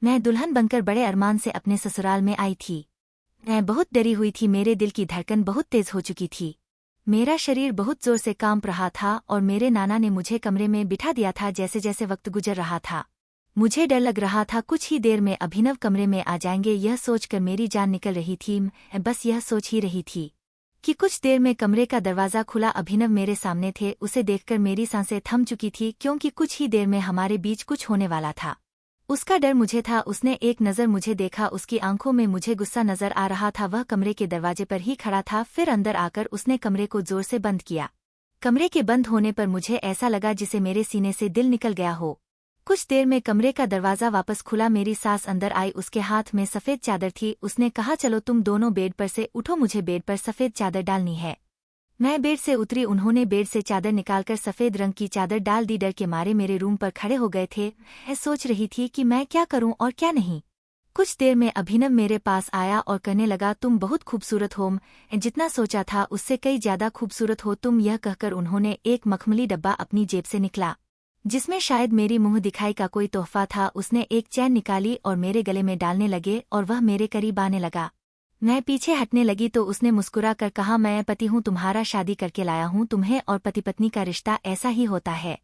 मैं दुल्हन बनकर बड़े अरमान से अपने ससुराल में आई थी। मैं बहुत डरी हुई थी, मेरे दिल की धड़कन बहुत तेज हो चुकी थी। मेरा शरीर बहुत जोर से कांप रहा था और मेरे नाना ने मुझे कमरे में बिठा दिया था। जैसे जैसे वक्त गुजर रहा था मुझे डर लग रहा था, कुछ ही देर में अभिनव कमरे में आ जाएंगे। यह सोचकर मेरी जान निकल रही थी। मैं बस यह सोच ही रही थी कि कुछ देर में कमरे का दरवाज़ा खुला। अभिनव मेरे सामने थे। उसे देखकर मेरी सांसें थम चुकी थी, क्योंकि कुछ ही देर में हमारे बीच कुछ होने वाला था। उसका डर मुझे था। उसने एक नज़र मुझे देखा, उसकी आंखों में मुझे गुस्सा नजर आ रहा था। वह कमरे के दरवाजे पर ही खड़ा था। फिर अंदर आकर उसने कमरे को जोर से बंद किया। कमरे के बंद होने पर मुझे ऐसा लगा जिसे मेरे सीने से दिल निकल गया हो। कुछ देर में कमरे का दरवाज़ा वापस खुला। मेरी सास अंदर आई, उसके हाथ में सफ़ेद चादर थी। उसने कहा, चलो तुम दोनों बेड पर से उठो, मुझे बेड पर सफ़ेद चादर डालनी है। मैं बेड से उतरी। उन्होंने बेड से चादर निकालकर सफ़ेद रंग की चादर डाल दी। डर के मारे मेरे रूम पर खड़े हो गए थे। मैं सोच रही थी कि मैं क्या करूं और क्या नहीं। कुछ देर में अभिनव मेरे पास आया और कहने लगा, तुम बहुत खूबसूरत हो, जितना सोचा था उससे कई ज्यादा खूबसूरत हो तुम। यह कहकर उन्होंने एक मखमली डब्बा अपनी जेब से निकला, जिसमें शायद मेरी मुंह दिखाई का कोई तोहफा था। उसने एक चैन निकाली और मेरे गले में डालने लगे और वह मेरे करीब आने लगा। मैं पीछे हटने लगी तो उसने मुस्कुरा कर कहा, मैं पति हूँ तुम्हारा, शादी करके लाया हूँ तुम्हें, और पति पत्नी का रिश्ता ऐसा ही होता है।